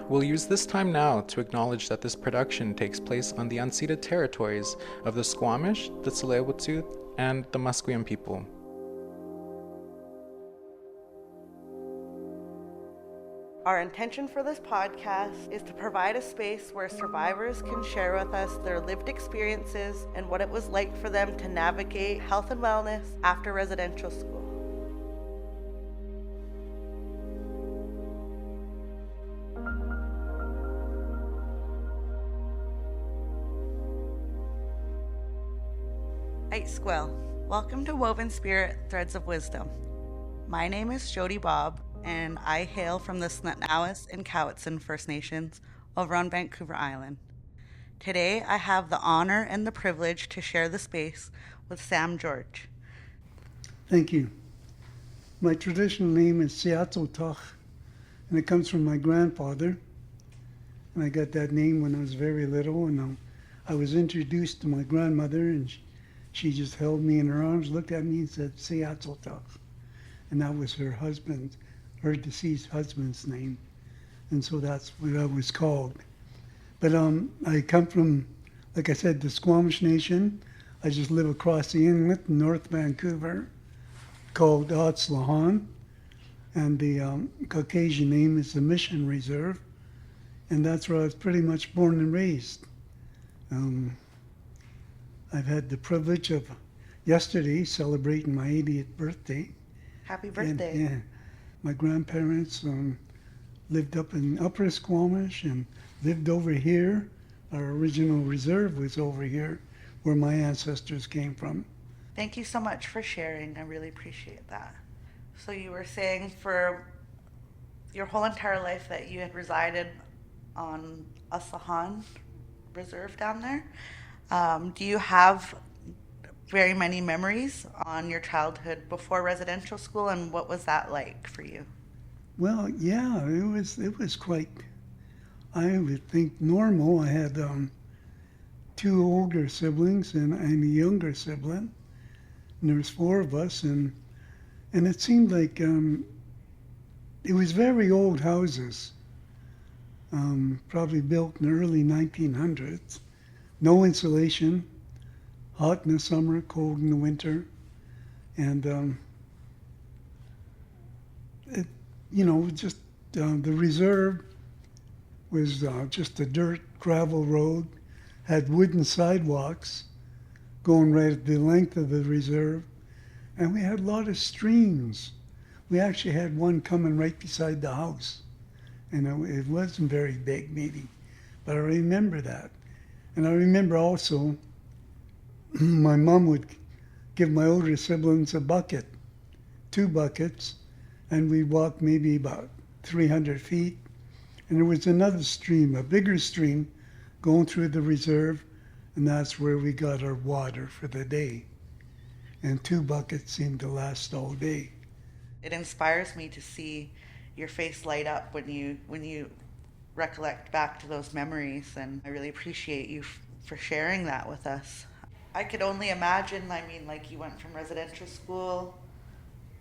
We'll use this time now to acknowledge that this production takes place on the unceded territories of the Squamish, the Tsleil-Waututh, and the Musqueam people. Our intention for this podcast is to provide a space where survivors can share with us their lived experiences and what it was like for them to navigate health and wellness after residential school. Hey, Squill. Welcome to Woven Spirit Threads of Wisdom. My name is Jodi Bob, and I hail from the Snu'nu'wus and Quw'utsun First Nations over on Vancouver Island. Today, I have the honor and the privilege to share the space with Sam George. Thank you. My traditional name is Tseatsultux, and it comes from my grandfather. And I got that name when I was very little, and I was introduced to my grandmother, and she just held me in her arms, looked at me, and said, Tseatsultux. And that was her husband, her deceased husband's name. And so that's what I was called. But I come from, like I said, the Squamish Nation. I just live across the inlet in North Vancouver, called Eslhá7an. And the Caucasian name is the Mission Reserve. And that's where I was pretty much born and raised. I've had the privilege of yesterday celebrating my 80th birthday. Happy birthday. And, yeah, my grandparents lived up in Upper Squamish and lived over here. Our original reserve was over here where my ancestors came from. Thank you so much for sharing. I really appreciate that. So you were saying for your whole entire life that you had resided on Eslhá7an Reserve down there. Do you have very many memories on your childhood before residential school, and what was that like for you? Well, yeah, it was quite, I would think, normal. I had 2 older siblings and a younger sibling, and there was 4 of us, and it seemed like it was very old houses, probably built in the early 1900s. No insulation, hot in the summer, cold in the winter, and just the reserve was just a dirt gravel road, had wooden sidewalks going right at the length of the reserve, and we had a lot of streams. We actually had one coming right beside the house, and it wasn't very big maybe, but I remember that. And I remember also my mom would give my older siblings a bucket, 2 buckets, and we'd walk maybe about 300 feet. And there was another stream, a bigger stream, going through the reserve, and that's where we got our water for the day. And 2 buckets seemed to last all day. It inspires me to see your face light up when you recollect back to those memories, and I really appreciate you for sharing that with us. I could only imagine, like you went from residential school,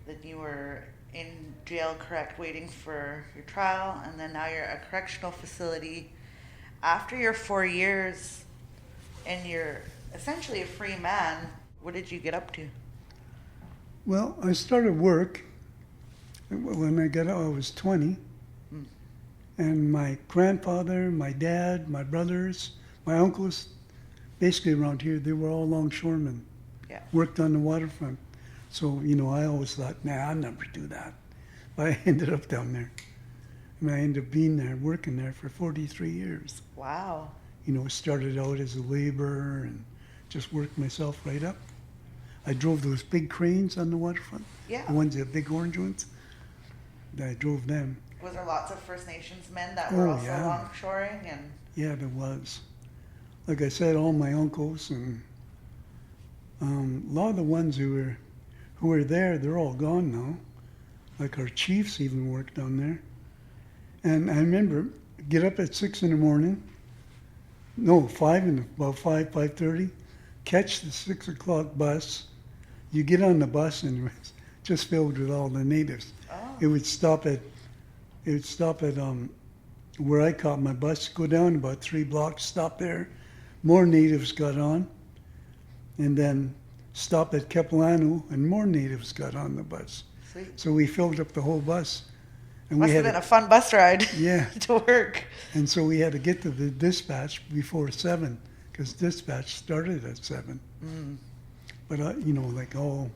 then you were in jail, waiting for your trial, and then now you're at a correctional facility. After your 4 years and you're essentially a free man, what did you get up to? Well, I started work when I got out. I was 20. And my grandfather, my dad, my brothers, my uncles, basically around here, they were all longshoremen. Yeah. Worked on the waterfront. So, I always thought, I'll never do that. But I ended up down there. And I ended up being there, working there for 43 years. Wow. Started out as a laborer and just worked myself right up. I drove those big cranes on the waterfront. Yeah. The ones, the big orange ones. I drove them. Was there lots of First Nations men that were also longshoring? And yeah, there was. Like I said, all my uncles and a lot of the ones who were there, they're all gone now. Like our chiefs even worked down there. And I remember, get up at 6 in the morning. No, about 5:30. Catch the 6 o'clock bus. You get on the bus and it was just filled with all the natives. Oh. It would stop at where I caught my bus, go down about 3 blocks, stop there. More natives got on, and then stop at Keplanu, and more natives got on the bus. Sweet. So we filled up the whole bus. And Must we have had been a fun bus ride. Yeah. To work. And so we had to get to the dispatch before 7, because dispatch started at 7. Mm. But, you know, like all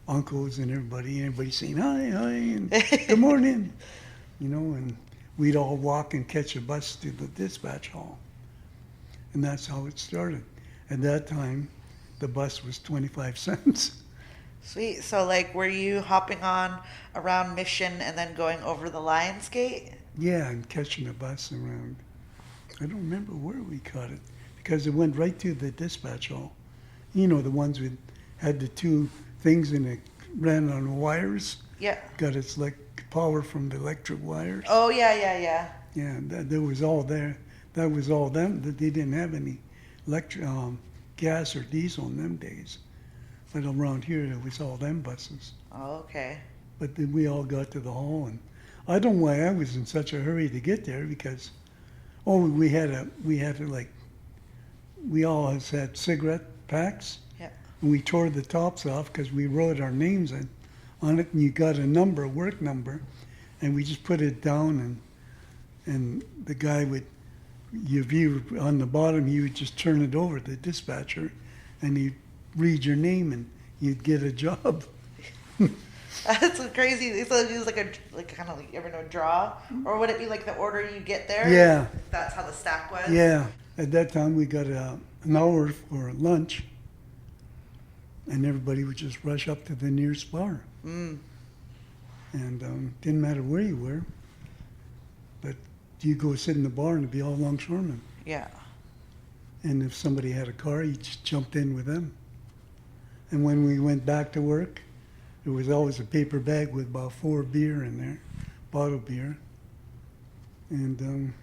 uncles and everybody saying, hi, and good morning, you know, and we'd all walk and catch a bus to the dispatch hall. And that's how it started. At that time, the bus was 25 cents. Sweet. So, like, were you hopping on around Mission and then going over the Lions Gate? Yeah, and catching a bus around. I don't remember where we caught it, because it went right to the dispatch hall. You know, the ones with had the 2 things and it ran on wires. Yeah. Got its power from the electric wires. Oh, yeah. Yeah, that was all there. That was all them. They didn't have any gas or diesel in them days. But around here, it was all them buses. Oh, okay. But then we all got to the hall, and I don't know why I was in such a hurry to get there, because we all had cigarette packs. Yeah. And we tore the tops off because we wrote our names on it, and you got a work number, and we just put it down, and the guy would, if you were on the bottom, he would just turn it over to the dispatcher, and he'd read your name, and you'd get a job. That's crazy. So it was like kind of like, you ever know, draw? Or would it be like the order you get there? Yeah. That's how the stack was? Yeah. At that time, we got an hour for lunch, and everybody would just rush up to the nearest bar. Mm. And didn't matter where you were, but you go sit in the bar and it'd be all longshoremen. Yeah. And if somebody had a car, you just jumped in with them. And when we went back to work, there was always a paper bag with about 4 beer in there, bottled beer. And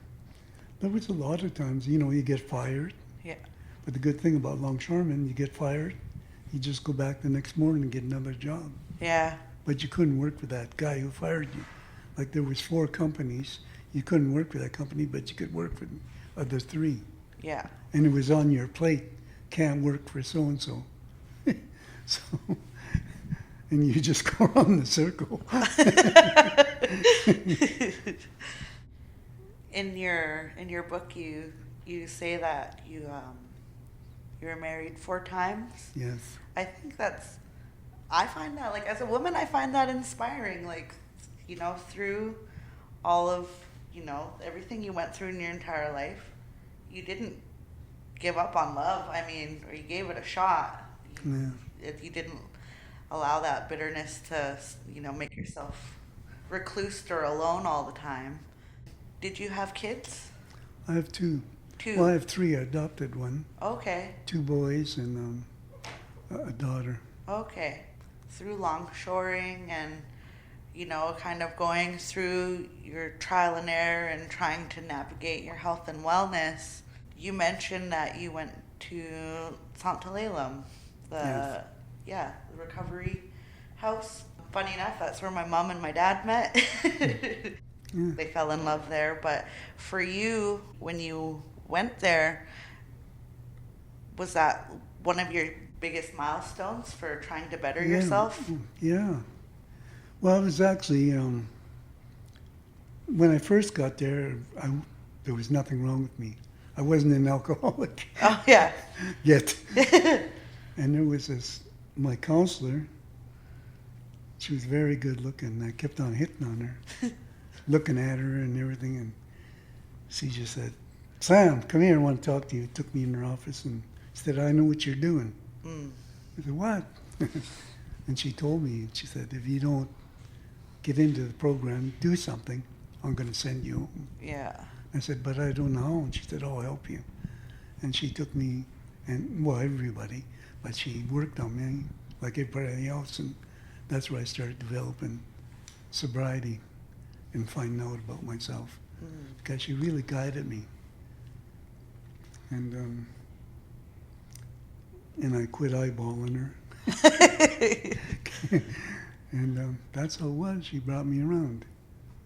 there was a lot of times, you know, you get fired. Yeah. But the good thing about longshoremen, you get fired, you just go back the next morning and get another job. Yeah. But you couldn't work for that guy who fired you. Like there was 4 companies. You couldn't work for that company, but you could work for the other 3. Yeah. And it was on your plate, can't work for so-and-so. So, and you just go around the circle. In your book, you say that you were married 4 times. Yes. I find that, like, as a woman, I find that inspiring. Like, you know, through all of, you know, everything you went through in your entire life, you didn't give up on love. I mean, or you gave it a shot. Yeah. You didn't allow that bitterness to, you know, make yourself reclused or alone all the time. Did you have kids? I have 2. 2? Well, I have 3. I adopted 1. Okay. 2 boys and a daughter. Okay. Through longshoring and, you know, kind of going through your trial and error and trying to navigate your health and wellness, you mentioned that you went to Tsow-tun-le-lum, the recovery house. Funny enough, that's where my mom and my dad met. They fell in love there. But for you, when you went there, was that one of your biggest milestones for trying to better yourself? Yeah. Well, it was actually, when I first got there, there was nothing wrong with me. I wasn't an alcoholic. Oh, yeah. Yet. And there was my counselor. She was very good looking. I kept on hitting on her, looking at her and everything. And she just said, "Sam, come here, I want to talk to you." Took me in her office and said, "I know what you're doing." Mm. I said, "What?" And she told me, she said, "If you don't get into the program, do something, I'm going to send you home." Yeah. I said, "But I don't know how." And she said, "Oh, I'll help you." And she took me, and well, everybody, but she worked on me like everybody else. And that's where I started developing sobriety and finding out about myself. Because she really guided me. And I quit eyeballing her. And that's how it was. She brought me around.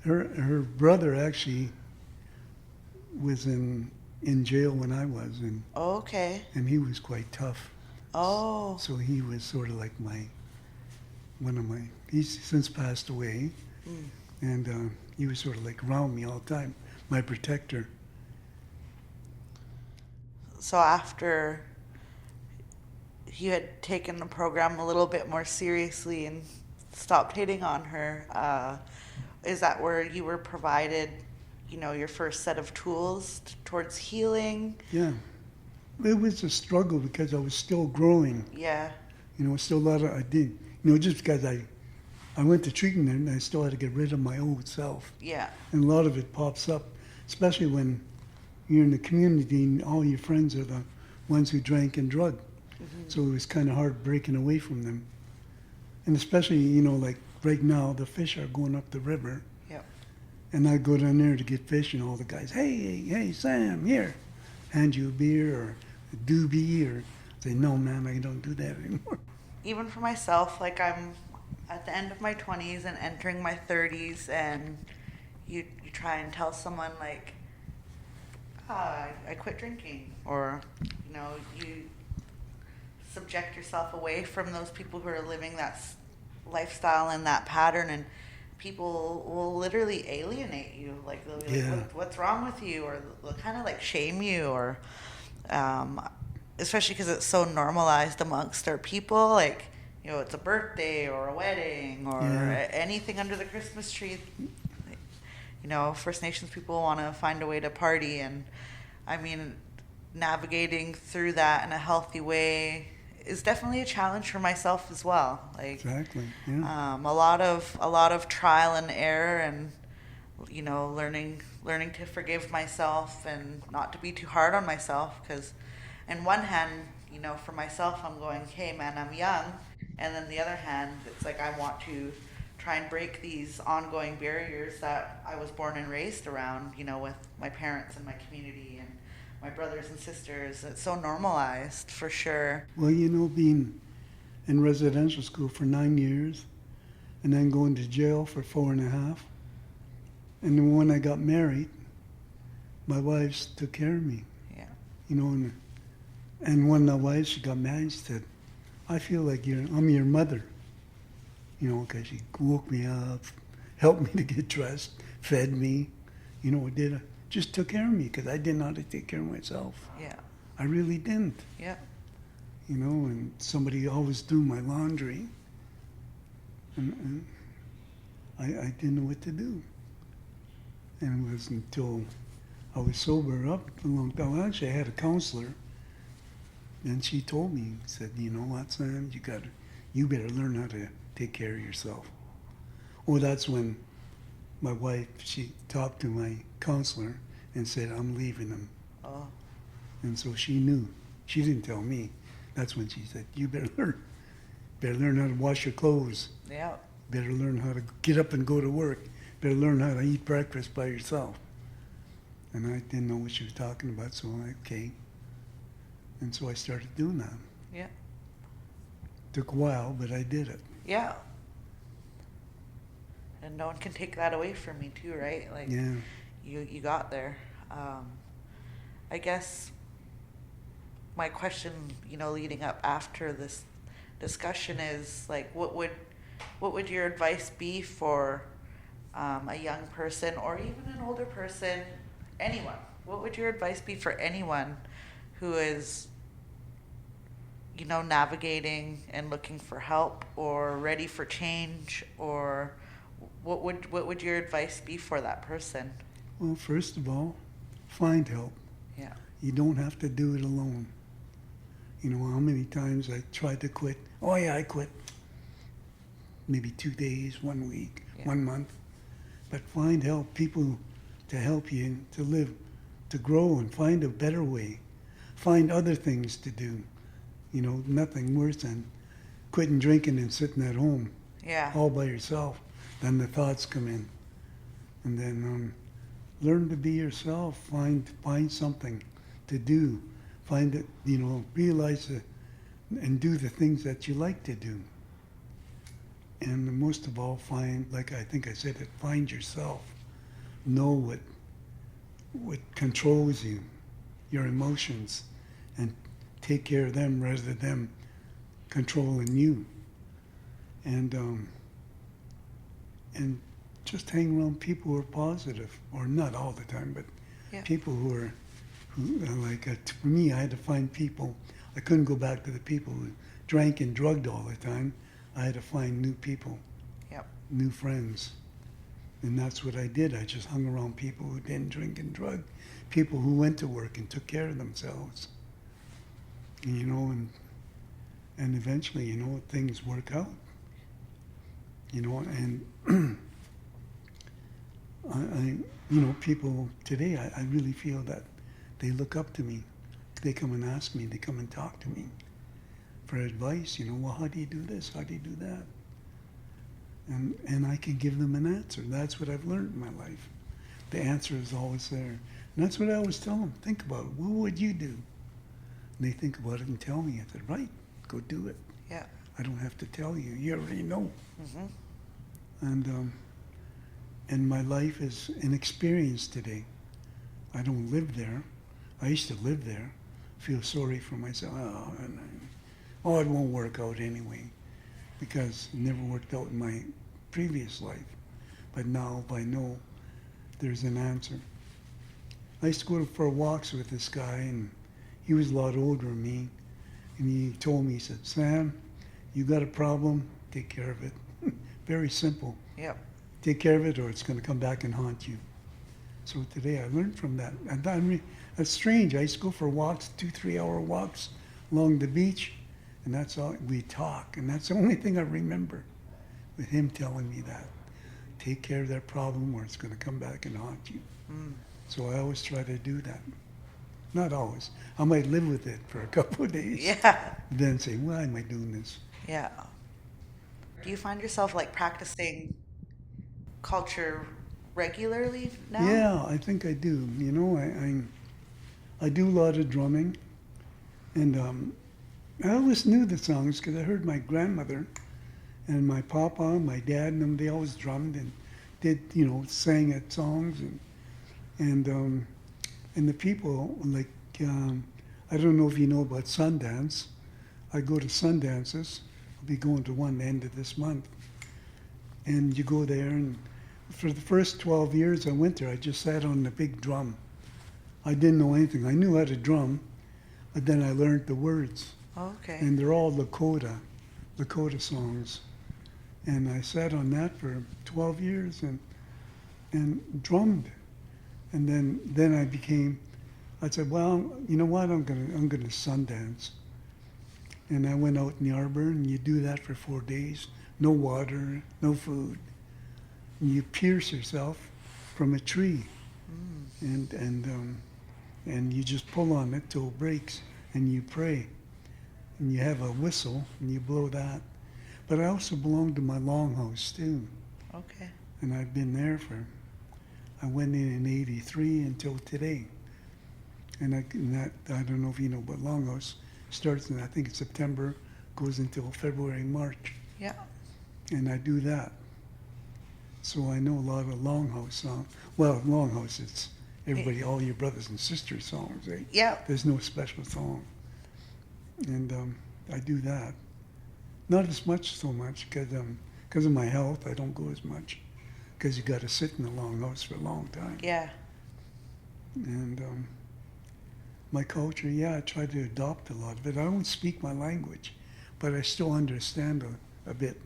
Her brother actually was in jail when I was, and Okay. he was quite tough. Oh. So he was sort of like he's since passed away, and he was sort of like around me all the time, my protector. So after you had taken the program a little bit more seriously and stopped hitting on her, is that where you were provided, your first set of tools towards healing? Yeah. It was a struggle because I was still growing. Yeah. Still a lot I did, just because I went to treatment and I still had to get rid of my old self. Yeah. And a lot of it pops up, especially when you're in the community and all your friends are the ones who drank and drug. Mm-hmm. So it was kind of hard breaking away from them. And especially, like right now, the fish are going up the river. Yep. And I go down there to get fish, and all the guys, hey, Sam, here, hand you a beer or a doobie, or say, no, man, I don't do that anymore. Even for myself, like I'm at the end of my 20s and entering my 30s, and you try and tell someone like, I quit drinking, or you subject yourself away from those people who are living that lifestyle and that pattern, and people will literally alienate you. Like they'll be like, what's wrong with you? Or they'll kind of like shame you, or especially because it's so normalized amongst our people. Like, it's a birthday or a wedding or anything under the Christmas tree. First Nations people want to find a way to party. And I mean, navigating through that in a healthy way is definitely a challenge for myself as well. Like, exactly. Yeah. A lot of trial and error, and learning to forgive myself and not to be too hard on myself. Because, in one hand, for myself, I'm going, hey man, I'm young, and then the other hand, it's like I want to try and break these ongoing barriers that I was born and raised around. With my parents and my community and my brothers and sisters. It's so normalized, for sure. Well, being in residential school for 9 years and then going to jail for 4.5. And then when I got married, my wife took care of me. Yeah. And when my wife, she got married, she said, I feel like I'm your mother. Because she woke me up, helped me to get dressed, fed me, just took care of me because I didn't know how to take care of myself. Yeah. I really didn't. Yeah. And somebody always do my laundry. And I didn't know what to do. And it was until I was sober up a long time. Well, actually, I had a counselor, and she told me, said, you know what, Sam, you better learn how to take care of yourself. Oh, that's when my wife, she talked to my counselor and said, I'm leaving him. Oh. And so she knew. She didn't tell me. That's when she said, you better learn how to wash your clothes. Yeah. Better learn how to get up and go to work. Better learn how to eat breakfast by yourself. And I didn't know what she was talking about, so I'm like, okay. And so I started doing that. Yeah. Took a while, but I did it. Yeah. And no one can take that away from me too, right? Like, yeah. You got there. I guess my question, leading up after this discussion is like, what would your advice be for a young person or even an older person, anyone? What would your advice be for anyone who is, navigating and looking for help or ready for change, or what would your advice be for that person? Well, first of all, find help. Yeah. You don't have to do it alone. How many times I tried to quit? Oh yeah, I quit. Maybe 2 days, 1 week, 1 month. But find help, people to help you to live, to grow and find a better way. Find other things to do. Nothing worse than quitting drinking and sitting at home. Yeah. All by yourself. Then the thoughts come in. And then learn to be yourself. Find something to do. Find it, realize it and do the things that you like to do. And most of all, like I think I said it, find yourself. Know what controls you, your emotions, and take care of them rather than them controlling you. And just hang around people who are positive, or not all the time, but people who for me, I had to find people. I couldn't go back to the people who drank and drugged all the time. I had to find new people, new friends. And that's what I did. I just hung around people who didn't drink and drug, people who went to work and took care of themselves. And eventually, things work out. And people today, I really feel that they look up to me. They come and ask me, they come and talk to me for advice, well, how do you do this? How do you do that? And I can give them an answer. That's what I've learned in my life. The answer is always there. And that's what I always tell them. Think about it. What would you do? And they think about it and tell me. I said, right, go do it. Yeah. I don't have to tell you. You already know. Mm-hmm. And my life is an experience today. I don't live there. I used to live there. Feel sorry for myself. It won't work out anyway, because it never worked out in my previous life. But now I know there's an answer. I used to go for walks with this guy, and he was a lot older than me. And he told me, he said, Sam, you got a problem, take care of it. Very simple. Yep. Take care of it or it's going to come back and haunt you. So today I learned from that. And that's strange. I used to go for walks, 2-3 hour walks along the beach, and that's all we talk. And that's the only thing I remember, with him telling me that. Take care of that problem or it's going to come back and haunt you. So I always try to do that. Not always. I might live with it for a couple of days. Yeah. Then say, why am I doing this? Yeah. Do you find yourself practicing culture regularly now? Yeah, I think I do. I do a lot of drumming, and I always knew the songs because I heard my grandmother and my papa, my dad, and them. They always drummed and did, sang at songs, and the people I don't know if you know about Sundance. I go to Sundances. I'll be going to one end of this month, and you go there, and for the first 12 years I went there, I just sat on the big drum. I didn't know anything. I knew how to drum, but then I learned the words. Oh, okay. And they're all Lakota songs. And I sat on that for 12 years and drummed. And then I said, well, you know what, I'm gonna Sundance. And I went out in the arbor, and you do that for 4 days. No water, no food. And you pierce yourself from a tree, and you just pull on it till it breaks, and you pray, and you have a whistle, and you blow that. But I also belong to my longhouse too. Okay. And I've been there I went in '83 until today. And I don't know if you know, but longhouse starts in, I think it's September, goes until February, March. Yeah. And I do that. So I know a lot of longhouse songs. Well, longhouse, it's everybody, all your brothers and sisters songs, eh? Yeah. There's no special song. And I do that. Not as much so much, because of my health, I don't go as much. Because you got to sit in the longhouse for a long time. Yeah. And my culture, I try to adopt a lot of it. I don't speak my language, but I still understand a bit.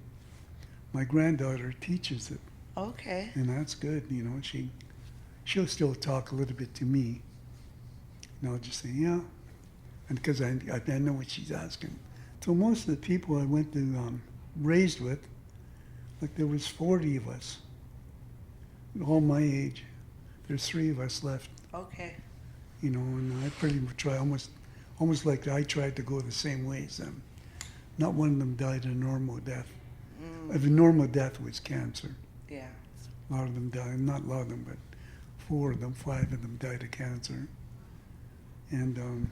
My granddaughter teaches it. Okay. And that's good, she'll still talk a little bit to me. And I'll just say, yeah. And because I know what she's asking. So most of the people I went to, raised with, there was 40 of us, all my age. There's 3 of us left. Okay. And I pretty much try, almost like I tried to go the same way as them. Not one of them died a normal death. A normal death was cancer. Yeah. A lot of them died, not a lot of them, but 4 of them, 5 of them died of cancer. And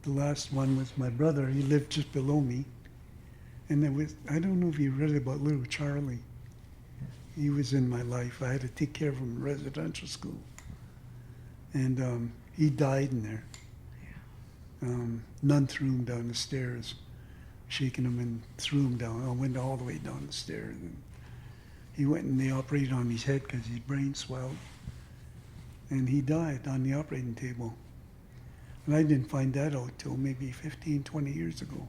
the last one was my brother. He lived just below me. And I don't know if you read about little Charlie. He was in my life. I had to take care of him in residential school. And he died in there. Nun threw him down the stairs, shaking him, and threw him down. I went all the way down the stairs. And he went and they operated on his head because his brain swelled. And he died on the operating table. And I didn't find that out till maybe 15, 20 years ago.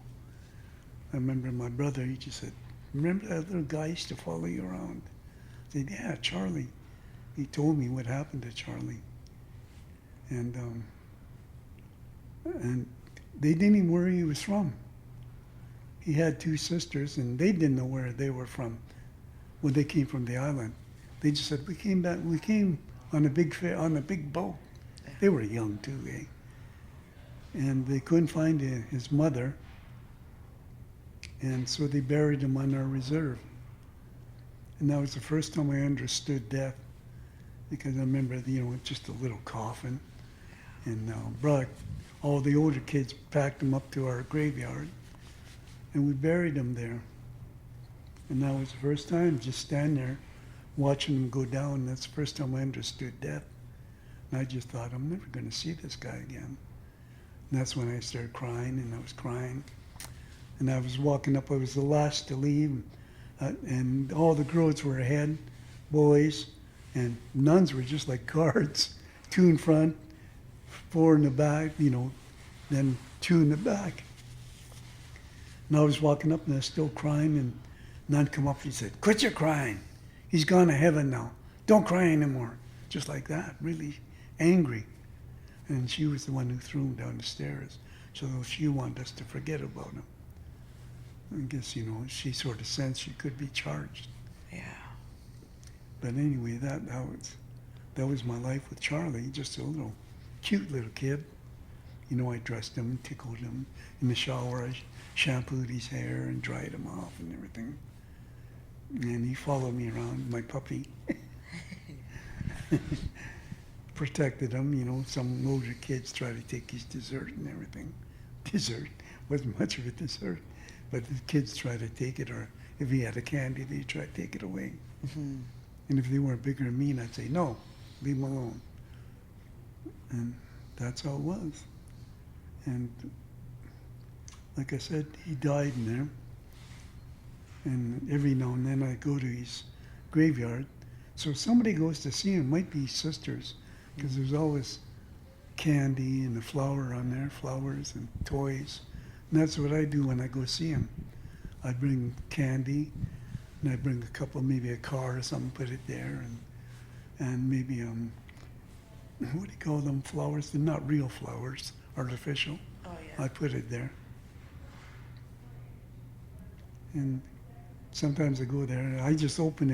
I remember my brother, he just said, "Remember that little guy used to follow you around?" I said, "Yeah, Charlie." He told me what happened to Charlie. And they didn't even know where he was from. He had two sisters, and they didn't know where they were from when they came from the island. They just said, we came on a big boat. They were young too, eh? And they couldn't find his mother, and so they buried him on our reserve. And that was the first time I understood death, because I remember, just a little coffin, and brought all the older kids, packed him up to our graveyard, and we buried him there. And that was the first time, just stand there, watching him go down. That's the first time I understood death. And I just thought, I'm never going to see this guy again. And that's when I started crying, and I was crying. And I was walking up, I was the last to leave, and all the girls were ahead, boys, and nuns were just like guards, 2 in front, 4 in the back, then 2 in the back. And I was walking up and I was still crying, and nun come up and he said, "Quit your crying. He's gone to heaven now. Don't cry anymore." Just like that, really angry. And she was the one who threw him down the stairs. So she wanted us to forget about him. I guess, she sort of sensed she could be charged. Yeah. But anyway, that was my life with Charlie, just a cute little kid. I dressed him and tickled him in the shower. I shampooed his hair and dried him off and everything. And he followed me around, my puppy. Protected him, some older kids try to take his dessert and everything. Dessert wasn't much of a dessert, but the kids try to take it, or if he had a candy, they try to take it away. Mm-hmm. And if they weren't bigger than me, I'd say, "No, leave him alone." And that's how it was. And like I said, he died in there. And every now and then I go to his graveyard. So if somebody goes to see him, it might be his sisters, because there's always candy and a flower on there, flowers and toys. And that's what I do when I go see him. I bring candy, and I bring maybe a car or something, put it there, and maybe, what do you call them, flowers? They're not real flowers, artificial. Oh, yeah. I put it there. And sometimes I go there and I just open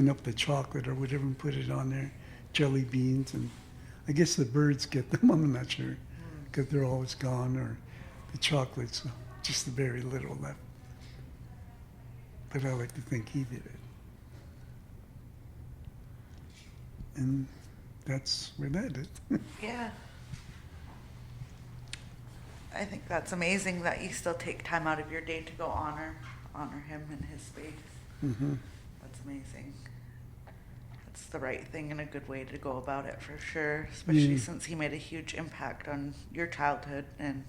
up the chocolate or whatever and put it on there, jelly beans, and I guess the birds get them, I'm not sure, because they're always gone, or the chocolate's just very little left. But I like to think he did it. And that's where that is. Yeah. I think that's amazing that you still take time out of your day to go honor him in his space. Mm-hmm. That's amazing. That's the right thing and a good way to go about it, for sure, especially since he made a huge impact on your childhood. And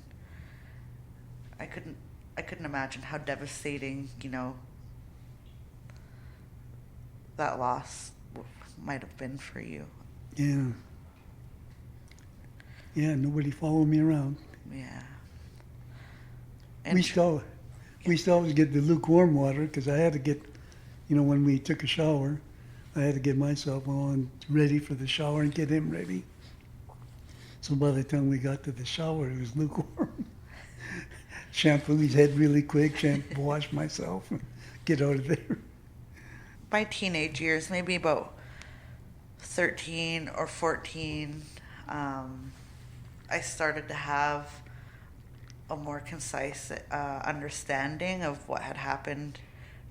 I couldn't imagine how devastating, that loss might have been for you. Yeah. Yeah, nobody followed me around. Yeah. We used to always get the lukewarm water, because I had to get, when we took a shower, I had to get myself on ready for the shower and get him ready. So by the time we got to the shower, it was lukewarm. Shampoo his head really quick, wash myself, and get out of there. My teenage years, maybe about 13 or 14, I started to have a more concise understanding of what had happened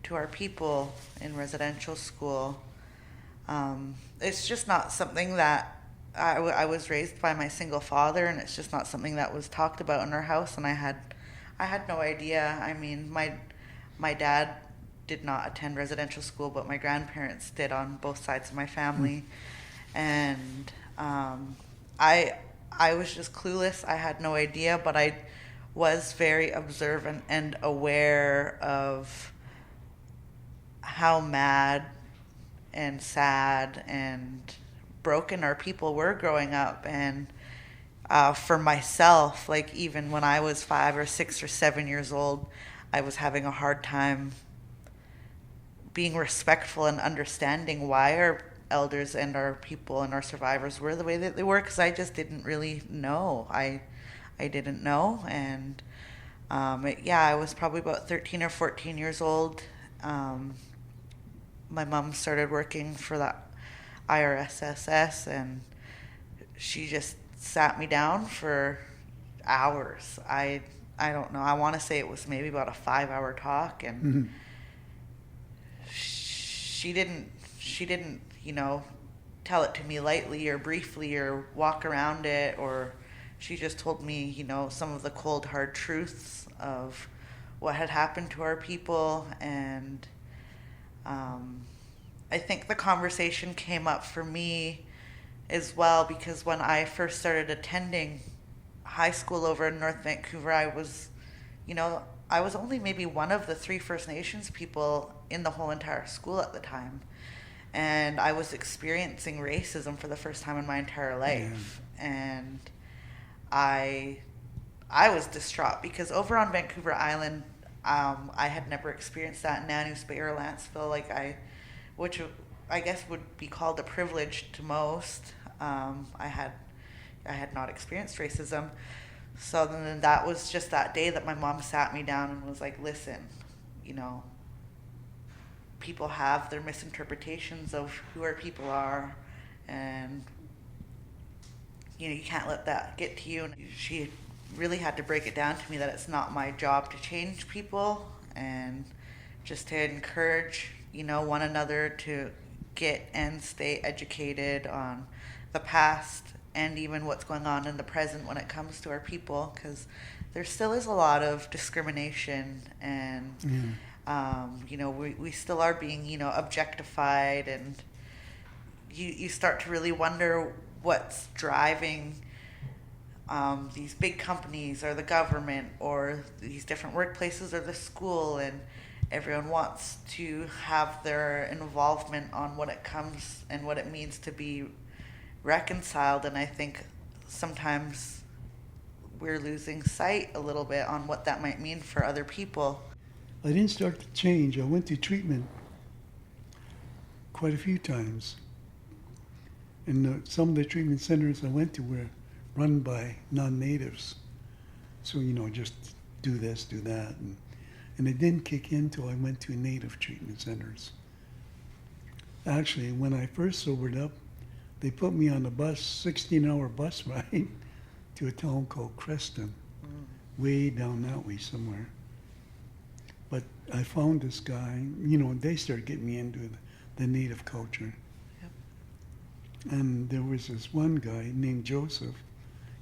to our people in residential school. It's just not something that I was raised by my single father, and it's just not something that was talked about in our house, and I had no idea. I mean, my dad did not attend residential school, but my grandparents did on both sides of my family. And I was just clueless. I had no idea, but I was very observant and aware of how mad and sad and broken our people were growing up. And for myself, like even when I was 5 or 6 or 7 years old, I was having a hard time being respectful and understanding why our elders and our people and our survivors were the way that they were, because I just didn't really know. I didn't know. And I was probably about 13 or 14 years old. My mom started working for the IRSSS, and she just sat me down for hours. I don't know. I want to say it was maybe about a 5-hour talk, and she didn't tell it to me lightly or briefly or walk around it, or she just told me, some of the cold hard truths of what had happened to our people. And I think the conversation came up for me as well because when I first started attending high school over in North Vancouver, I was only maybe one of the 3 First Nations people in the whole entire school at the time. And I was experiencing racism for the first time in my entire life. Yeah. And I was distraught because over on Vancouver Island, I had never experienced that in Snu'nu'wus Bay or Lantsville, which I guess would be called a privilege to most. I had not experienced racism. So then that was just that day that my mom sat me down and was like, listen, people have their misinterpretations of who our people are, and you can't let that get to you. And she really had to break it down to me that it's not my job to change people, and just to encourage one another to get and stay educated on the past and even what's going on in the present when it comes to our people, because there still is a lot of discrimination, and we still are being objectified, and you start to really wonder what's driving these big companies or the government or these different workplaces or the school, and everyone wants to have their involvement on what it comes and what it means to be reconciled. And I think sometimes we're losing sight a little bit on what that might mean for other people. I didn't start to change. I went to treatment quite a few times. And some of the treatment centers I went to were run by non-natives. So, just do this, do that. And it didn't kick in until I went to native treatment centers. Actually, when I first sobered up, they put me on a bus, 16-hour bus ride to a town called Creston, way down that way somewhere. But I found this guy, they started getting me into the native culture. Yep. And there was this one guy named Joseph.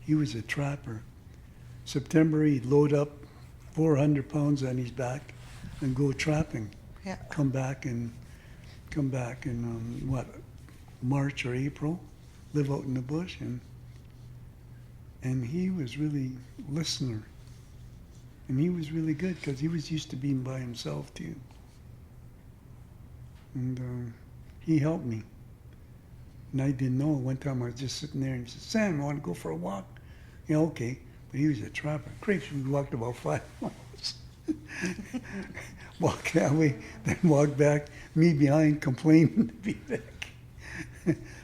He was a trapper. September, he'd load up 400 pounds on his back and go trapping. Yeah. Come back in March or April, live out in the bush, and he was really a listener. And he was really good because he was used to being by himself too. And he helped me. And I didn't know. One time I was just sitting there and he said, "Sam, you want to go for a walk?" Yeah, okay. But he was a trapper. Creeps, we walked about 5 miles. Walked that way, then walked back, me behind complaining to be back.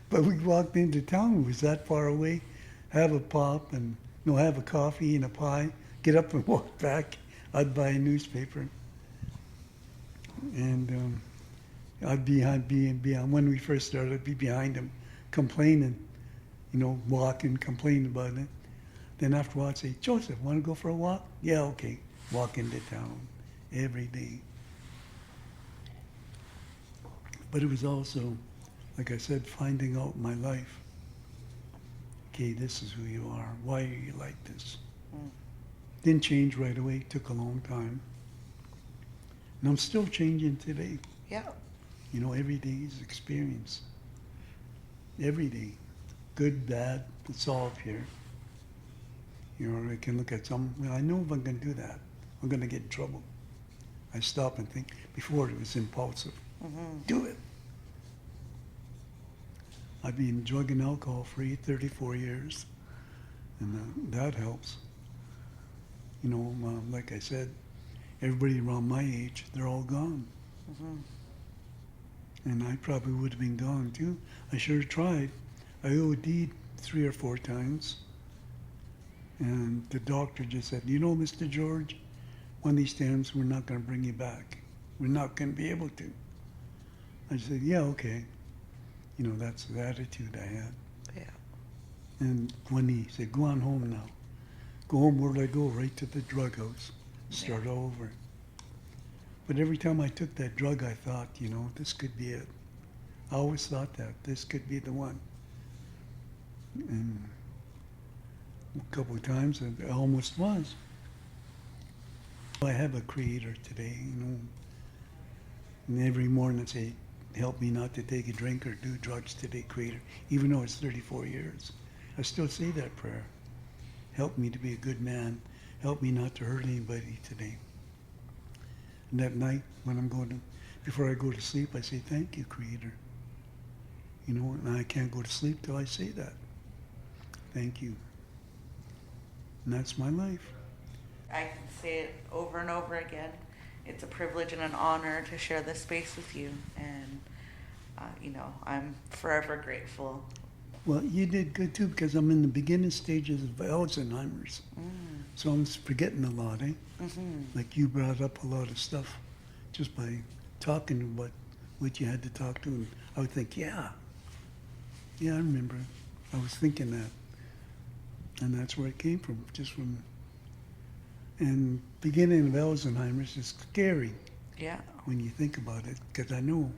But we walked into town. It was that far away. Have a pop and have a coffee and a pie. Get up and walk back. I'd buy a newspaper. And I'd be behind. When we first started, I'd be behind him, complaining, walking, complaining about it. Then after a while, I'd say, "Joseph, want to go for a walk?" "Yeah, okay." Walk into town every day. But it was also, like I said, finding out my life. Okay, this is who you are. Why are you like this? Didn't change right away. Took a long time. And I'm still changing today. Yeah. Every day is experience. Every day. good, bad, it's all up here. You know, I can look at some, well, I know if I'm going to do that, I'm going to get in trouble. I stop and think. Before it was impulsive. Do it. I've been drug and alcohol free 34 years, and that helps. You know, like I said, everybody around my age, they're all gone. And I probably would have been gone too. I sure tried. I OD'd 3 or 4 times. And the doctor just said, you know, Mr. George, one of these times we're not going to bring you back. We're not going to be able to. I said, yeah, okay. You know, that's the attitude I had. Yeah. And when he said, go on home now. Go home, where did I go? Right to the drug house. Start all over. But every time I took that drug, I thought, you know, this could be it. I always thought that. This could be the one. And a couple of times, it almost was. I have a creator today, you know. And every morning I say, help me not to take a drink or do drugs today, creator. Even though it's 34 years. I still say that prayer. Help me to be a good man. Help me not to hurt anybody today. And that night, when I'm going to, before I go to sleep, I say, thank you, Creator. You know, and I can't go to sleep till I say that. Thank you. And that's my life. I can say it over and over again. It's a privilege and an honor to share this space with you. And, you know, I'm forever grateful. Well, you did good too, because I'm in the beginning stages of Alzheimer's. So I'm forgetting a lot, eh? Like you brought up a lot of stuff just by talking about what you had to talk to. And I would think, yeah, I remember. I was thinking that. And that's where it came from, just from. And beginning of Alzheimer's is scary. Yeah. When you think about it, because I know.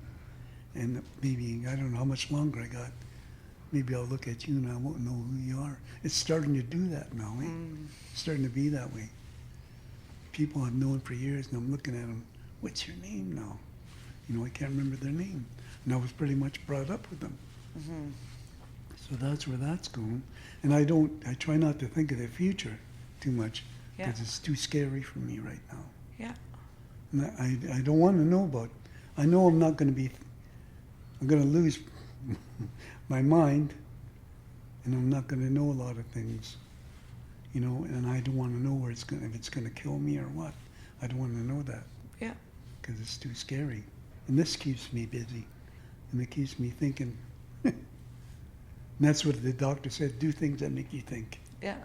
And maybe, I don't know how much longer I got. Maybe I'll look at you and I won't know who you are. It's starting to do that now, eh? It's starting to be that way. People I've known for years, and I'm looking at them, what's your name now? You know, I can't remember their name. And I was pretty much brought up with them. So that's where that's going. And I try not to think of the future too much, because it's too scary for me right now. Yeah. And I don't want to know about, I know I'm not going to I'm going to lose my mind, and I'm not going to know a lot of things, you know, and I don't want to know if it's going to kill me or what. I don't want to know that. Yeah. Because it's too scary. And this keeps me busy, and it keeps me thinking. And that's what the doctor said, do things that make you think. Yeah.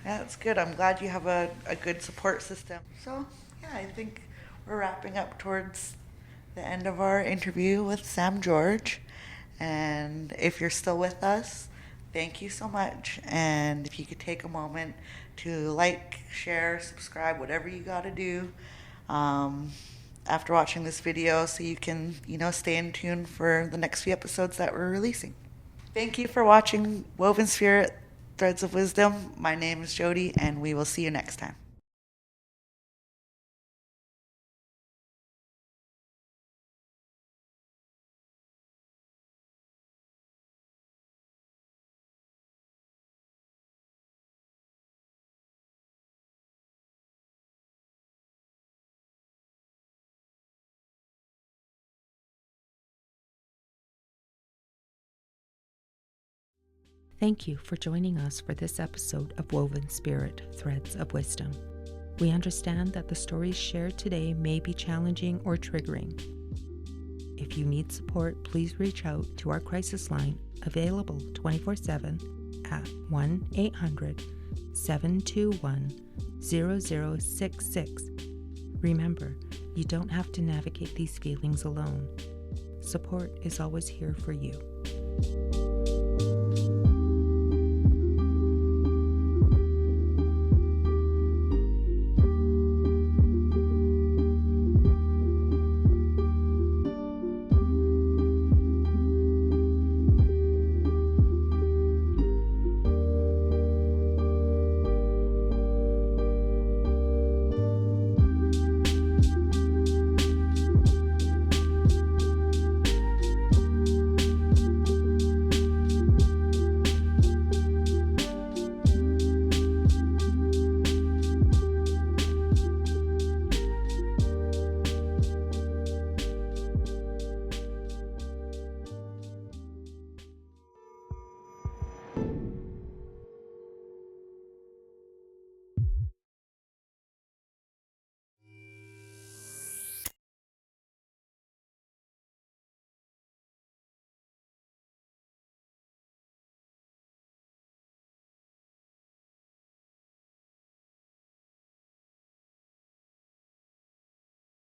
Yeah, that's good. I'm glad you have a good support system. So, yeah, I think we're wrapping up towards the end of our interview with Sam George. And if you're still with us, thank you so much. And if you could take a moment to like, share, subscribe, whatever you got to do after watching this video, so you can, you know, stay in tune for the next few episodes that we're releasing. Thank you for watching Woven Spirit Threads of Wisdom. My name is Jodi, and we will see you next time. Thank you for joining us for this episode of Woven Spirit Threads of Wisdom. We understand that the stories shared today may be challenging or triggering. If you need support, please reach out to our crisis line, available 24/7 at 1-800-721-0066. Remember, you don't have to navigate these feelings alone. Support is always here for you.